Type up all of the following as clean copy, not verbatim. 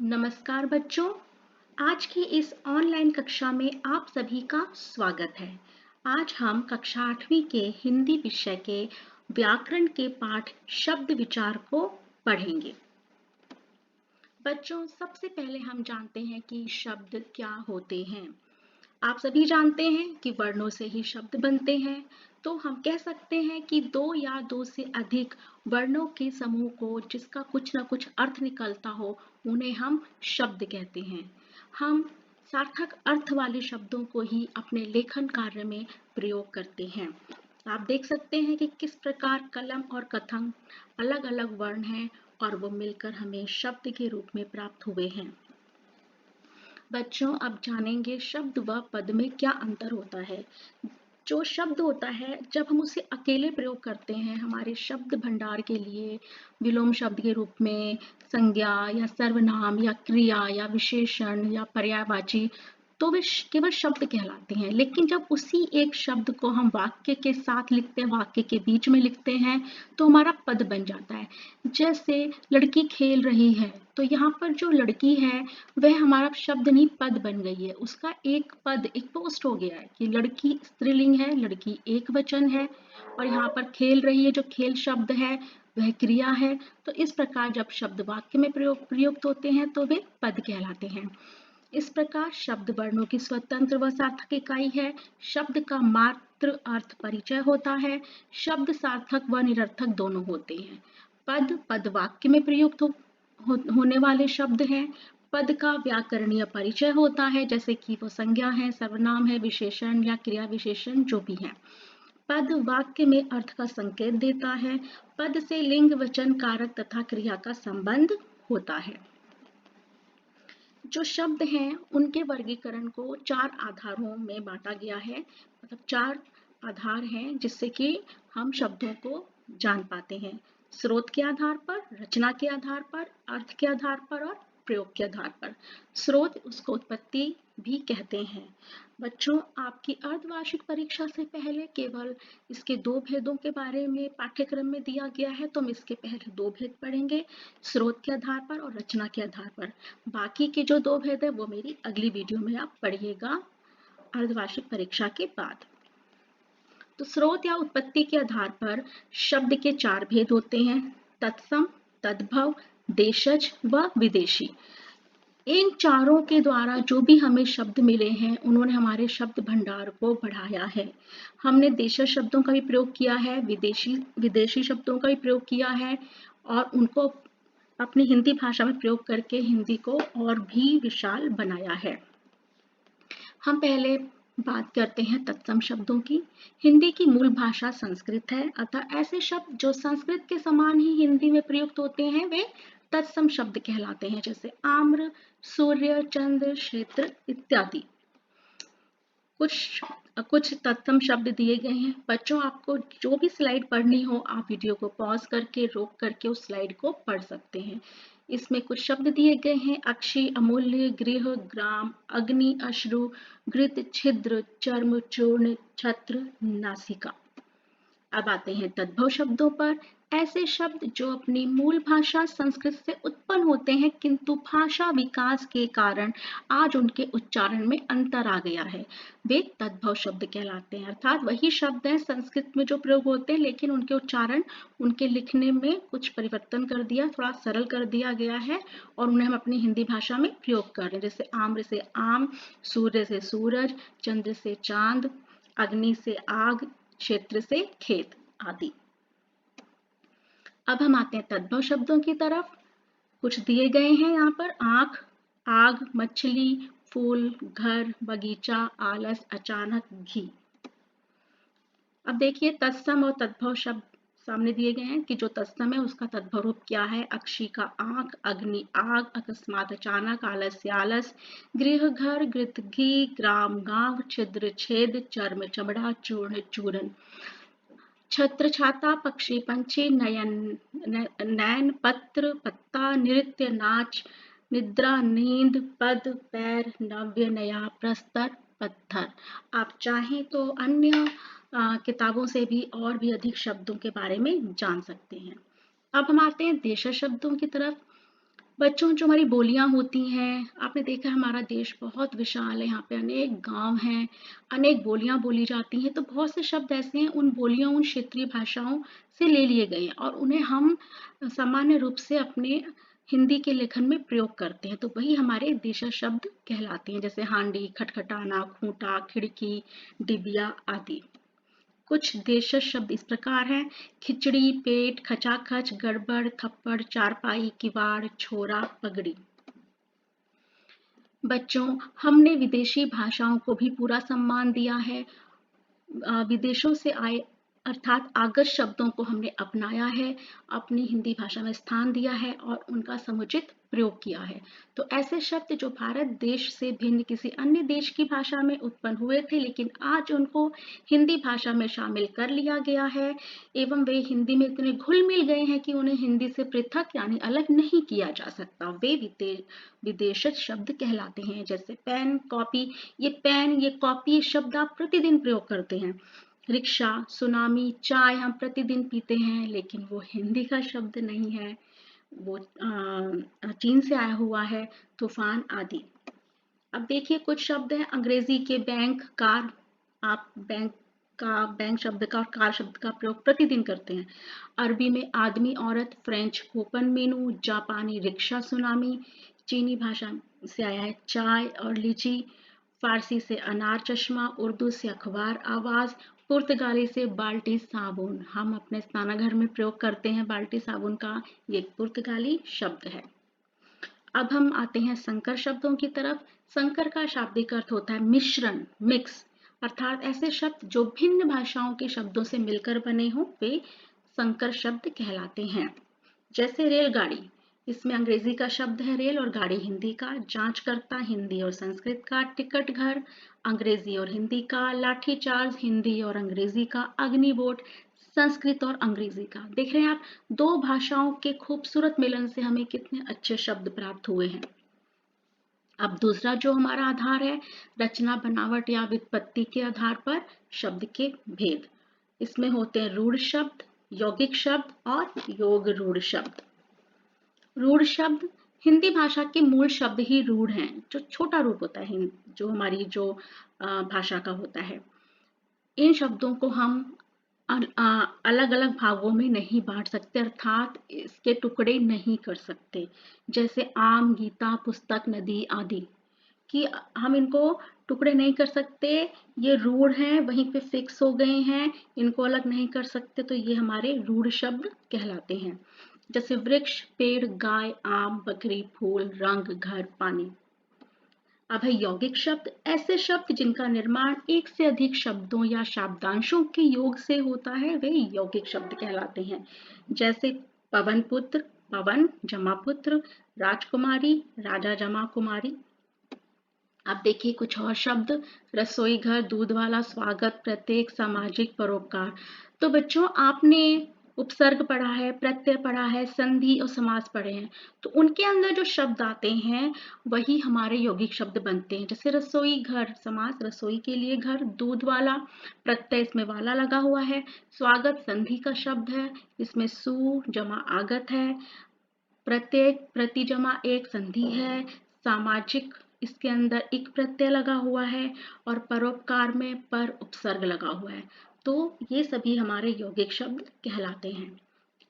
नमस्कार बच्चों। आज की इस ऑनलाइन कक्षा में आप सभी का स्वागत है। आज हम कक्षा 8वीं के हिंदी विषय के व्याकरण के पाठ शब्द विचार को पढ़ेंगे। बच्चों, सबसे पहले हम जानते हैं कि शब्द क्या होते हैं। आप सभी जानते हैं कि वर्णों से ही शब्द बनते हैं, तो हम कह सकते हैं कि दो या दो से अधिक वर्णों के समूह को जिसका कुछ ना कुछ अर्थ निकलता हो, उन्हें हम शब्द कहते हैं। हम सार्थक अर्थ वाले शब्दों को ही अपने लेखन कार्य में प्रयोग करते हैं। आप देख सकते हैं कि किस प्रकार कलम और कथन अलग-अलग वर्ण हैं और वो मिलकर हमें शब्द के रूप में प्राप्त हुए हैं। बच्चों, अब जानेंगे शब्द व पद में क्या अंतर होता है। जो शब्द होता है, जब हम उसे अकेले प्रयोग करते हैं हमारे शब्द भंडार के लिए विलोम शब्द के रूप में, संज्ञा या सर्वनाम या क्रिया या विशेषण या पर्यायवाची, तो वे केवल शब्द कहलाते हैं। लेकिन जब उसी एक शब्द को हम वाक्य के साथ लिखते हैं, वाक्य के बीच में लिखते हैं, तो हमारा पद बन जाता है। जैसे लड़की खेल रही है, तो यहाँ पर जो लड़की है वह हमारा शब्द नहीं, पद बन गई है। उसका एक पद, एक पोस्ट हो गया है कि लड़की स्त्रीलिंग है, लड़की एक वचन है, और यहाँ पर खेल रही है जो खेल शब्द है वह क्रिया है। तो इस प्रकार जब शब्द वाक्य में प्रयुक्त होते हैं तो वे पद कहलाते हैं। इस प्रकार शब्द वर्णों की स्वतंत्र व सार्थक इकाई है। शब्द का मात्र अर्थ परिचय होता है। शब्द सार्थक व निरर्थक दोनों होते हैं। पद वाक्य में प्रयुक्त होने वाले शब्द हैं। पद का व्याकरणीय परिचय होता है, जैसे कि वो संज्ञा है, सर्वनाम है, विशेषण या क्रिया विशेषण जो भी है। पद वाक्य में अर्थ का संकेत देता है। पद से लिंग, वचन, कारक तथा क्रिया का संबंध होता है। जो शब्द हैं उनके वर्गीकरण को 4 आधारों में बांटा गया है। मतलब 4 आधार हैं जिससे कि हम शब्दों को जान पाते हैं। स्रोत के आधार पर, रचना के आधार पर, अर्थ के आधार पर और प्रयोग के आधार पर। स्रोत, उसको उत्पत्ति भी कहते हैं। बच्चों, आपकी अर्धवार्षिक परीक्षा से पहले केवल इसके 2 भेदों के बारे में पाठ्यक्रम में दिया गया है, तो हम इसके पहले 2 भेद पढ़ेंगे, स्रोत के आधार पर और रचना के आधार पर। बाकी के जो 2 भेद है वो मेरी अगली वीडियो में आप पढ़िएगा अर्धवार्षिक परीक्षा के बाद। तो स्रोत या उत्पत्ति के आधार पर शब्द के 4 भेद होते हैं: तत्सम, तद्भव, देशज व विदेशी। इन चारों के द्वारा जो भी हमें शब्द मिले हैं उन्होंने हमारे शब्द भंडार को बढ़ाया है। हमने देशज शब्दों का भी प्रयोग किया है, विदेशी शब्दों का भी प्रयोग किया है, और उनको अपनी हिंदी भाषा में प्रयोग करके हिंदी को और भी विशाल बनाया है। हम पहले बात करते हैं तत्सम शब्दों की। हिंदी की मूल भाषा संस्कृत है, अतः ऐसे शब्द जो संस्कृत के समान ही हिंदी में प्रयुक्त होते हैं वे तत्सम शब्द कहलाते हैं, जैसे आम्र, सूर्य, चंद्र, क्षेत्र इत्यादि। कुछ तत्सम शब्द दिए गए हैं। बच्चों, आपको जो भी स्लाइड पढ़नी हो आप वीडियो को पॉज करके, रोक करके उस स्लाइड को पढ़ सकते हैं। इसमें कुछ शब्द दिए गए हैं: अक्षी, अमूल्य, गृह, ग्राम, अग्नि, अश्रु, घृत, छिद्र, चर्म, चूर्ण, छत्र, नासिका। अब आते हैं तद्भव शब्दों पर। ऐसे शब्द जो अपनी मूल भाषा संस्कृत से उत्पन्न होते हैं किंतु भाषा विकास के कारण आज उनके उच्चारण में अंतर आ गया है, वे तद्भव शब्द कहलाते हैं। अर्थात वही शब्द हैं संस्कृत में जो प्रयोग होते हैं, लेकिन उनके उच्चारण, उनके लिखने में कुछ परिवर्तन कर दिया, थोड़ा सरल कर दिया गया है, और उन्हें हम अपनी हिंदी भाषा में प्रयोग कर रहे हैं। जैसे आम्र से आम, सूर्य से सूरज, चंद्र से चांद, अग्नि से आग, क्षेत्र से खेत आदि। अब हम आते हैं तद्भव शब्दों की तरफ। कुछ दिए गए हैं यहाँ पर: आंख, आग, मछली, फूल, घर, बगीचा, आलस, अचानक, घी। अब देखिए तत्सम और तद्भव शब्द सामने दिए गए हैं कि जो तत्सम है उसका तद्भव रूप क्या है: अक्षी का आंख, अग्नि आग, अकस्मात अचानक, आलस्य आलस, गृह घर, घृत घी, ग्राम गांव, छिद्र छेद, चर्म चमड़ा, चूर्ण चूर्ण। छत्र छाता, पक्षी पंछी, नयन पत्र पत्ता, नृत्य नाच, निद्रा नींद, पद पैर, नव्य नया, प्रस्तर पत्थर। आप चाहें तो अन्य किताबों से भी और भी अधिक शब्दों के बारे में जान सकते हैं। अब हम आते हैं देशज शब्दों की तरफ। बच्चों, जो हमारी बोलियां होती हैं, आपने देखा है हमारा देश बहुत विशाल है, यहाँ पे अनेक गांव हैं, अनेक बोलियां बोली जाती हैं, तो बहुत से शब्द ऐसे हैं, उन बोलियों, उन क्षेत्रीय भाषाओं से ले लिए गए हैं और उन्हें हम सामान्य रूप से अपने हिंदी के लेखन में प्रयोग करते हैं, तो वही हमारे देशज शब्द कहलाते हैं, जैसे हांडी, खटखटाना, खूंटा, खिड़की, डिबिया आदि। कुछ देशज शब्द इस प्रकार हैं: खिचड़ी, पेट, खचाखच, गड़बड़, थप्पड़, चारपाई, किवाड़, छोरा, पगड़ी। बच्चों, हमने विदेशी भाषाओं को भी पूरा सम्मान दिया है। विदेशों से आए अर्थात आगत शब्दों को हमने अपनाया है, अपनी हिंदी भाषा में स्थान दिया है और उनका समुचित प्रयोग किया है। तो ऐसे शब्द जो भारत देश से भिन्न किसी अन्य देश की भाषा में उत्पन्न हुए थे, लेकिन आज उनको हिंदी भाषा में शामिल कर लिया गया है एवं वे हिंदी में इतने घुल मिल गए हैं कि उन्हें हिंदी से पृथक यानी अलग नहीं किया जा सकता। वे विदेशज शब्द कहलाते हैं, जैसे पेन, कॉपी। ये पेन, ये कॉपी शब्द आप प्रतिदिन प्रयोग करते हैं। रिक्शा, सुनामी, चाय हम प्रतिदिन पीते हैं, लेकिन वो हिंदी का शब्द नहीं है, वो चीन से आया हुआ है। तूफान आदि। अब देखिए कुछ शब्द हैं अंग्रेजी के: बैंक, कार। आप बैंक शब्द का और कार शब्द का प्रयोग प्रतिदिन करते हैं। अरबी में आदमी, औरत। फ्रेंच कूपन, मेनू। जापानी रिक्शा, सुनामी। चीनी भाषा से आया है चाय और लीची। फारसी से अनार, चश्मा। उर्दू से अखबार, आवाज। पुर्तगाली से बाल्टी, साबुन। हम अपने स्नानाघर में प्रयोग करते हैं बाल्टी साबुन का, ये पुर्तगाली शब्द है। अब हम आते हैं संकर शब्दों की तरफ। संकर का शाब्दिक अर्थ होता है मिश्रण, मिक्स, अर्थात ऐसे शब्द जो भिन्न भाषाओं के शब्दों से मिलकर बने हों, वे संकर शब्द कहलाते हैं। जैसे रेलगाड़ी, इसमें अंग्रेजी का शब्द है रेल और गाड़ी हिंदी का। जांचकर्ता, हिंदी और संस्कृत का। टिकट घर, अंग्रेजी और हिंदी का। लाठी चार्ज, हिंदी और अंग्रेजी का। अग्निबोट, संस्कृत और अंग्रेजी का। देख रहे हैं आप, दो भाषाओं के खूबसूरत मिलन से हमें कितने अच्छे शब्द प्राप्त हुए हैं। अब दूसरा जो हमारा आधार है, रचना, बनावट या व्युत्पत्ति के आधार पर शब्द के भेद। इसमें होते हैं रूढ़ शब्द, यौगिक शब्द और योग रूढ़ शब्द। रूढ़ शब्द, हिंदी भाषा के मूल शब्द ही रूढ़ हैं, जो छोटा रूप होता है जो हमारी जो भाषा का होता है। इन शब्दों को हम अलग अलग भागों में नहीं बांट सकते, अर्थात इसके टुकड़े नहीं कर सकते। जैसे आम, गीता, पुस्तक, नदी आदि, कि हम इनको टुकड़े नहीं कर सकते, ये रूढ़ हैं, वहीं पे फिक्स हो गए हैं, इनको अलग नहीं कर सकते, तो ये हमारे रूढ़ शब्द कहलाते हैं। जैसे वृक्ष, पेड़, गाय, आम, बकरी, फूल, रंग, घर, पानी। अब है यौगिक शब्द, ऐसे शब्द जिनका निर्माण एक से अधिक शब्दों या शब्दांशों के योग से होता है, वे यौगिक शब्द कहलाते हैं। जैसे पवन पुत्र, पवन जमा पुत्र। राजकुमारी, राजा जमा कुमारी। अब देखिए कुछ और शब्द: रसोई घर, दूध वाला, स्वागत, प्रत्येक, सामाजिक, परोपकार। तो बच्चों, आपने उपसर्ग पढ़ा है, प्रत्यय पढ़ा है, संधि और समास पढ़े हैं, तो उनके अंदर जो शब्द आते हैं वही हमारे यौगिक शब्द बनते हैं। जैसे रसोई घर, समास, रसोई के लिए घर। दूध वाला, प्रत्यय, इसमें वाला लगा हुआ है। स्वागत संधि का शब्द है, इसमें सु जमा आगत है। प्रत्येक, प्रति जमा एक, संधि है। सामाजिक, इसके अंदर एक प्रत्यय लगा हुआ है और परोपकार में पर उपसर्ग लगा हुआ है। तो ये सभी हमारे यौगिक शब्द कहलाते हैं।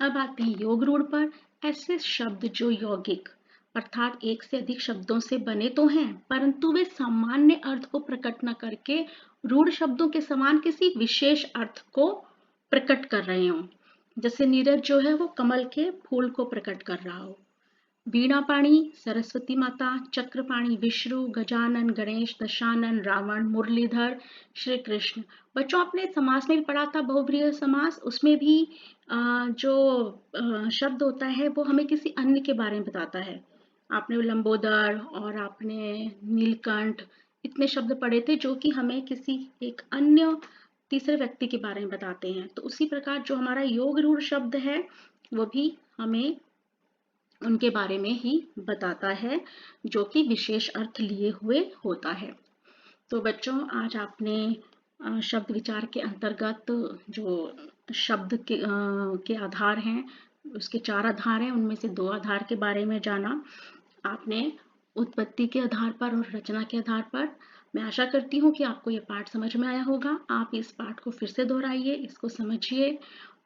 अब आते हैं योग रूढ़ पर। ऐसे शब्द जो यौगिक अर्थात एक से अधिक शब्दों से बने तो हैं, परंतु वे सामान्य अर्थ को प्रकट न करके रूढ़ शब्दों के समान किसी विशेष अर्थ को प्रकट कर रहे हों। जैसे नीरज जो है वो कमल के फूल को प्रकट कर रहा हो। वीणा पाणी, सरस्वती माता। चक्रपाणी, विष्णु। गजानन, गणेश। दशानन, रावण। मुरलीधर, श्री कृष्ण। बच्चों, आपने समास में भी पढ़ा था बहुव्रीहि समास, उसमें भी जो शब्द होता है वो हमें किसी अन्य के बारे में बताता है। आपने लंबोदर और आपने नीलकंठ, इतने शब्द पढ़े थे जो कि हमें किसी एक अन्य तीसरे व्यक्ति के बारे में बताते हैं। तो उसी प्रकार जो हमारा योग रूढ़ शब्द है वो भी हमें उनके बारे में ही बताता है, जो कि विशेष अर्थ लिए हुए होता है। तो बच्चों, आज आपने शब्द विचार के अंतर्गत जो शब्द के आधार हैं उसके 4 आधार हैं, उनमें से 2 आधार के बारे में जाना आपने उत्पत्ति के आधार पर और रचना के आधार पर। मैं आशा करती हूँ कि आपको ये पाठ समझ में आया होगा। आप इस पाठ को फिर से दोहराइए, इसको समझिए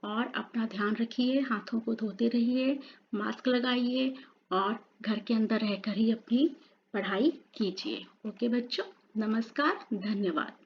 और अपना ध्यान रखिए, हाथों को धोते रहिए, मास्क लगाइए और घर के अंदर रहकर ही अपनी पढ़ाई कीजिए। ओके बच्चों, नमस्कार, धन्यवाद।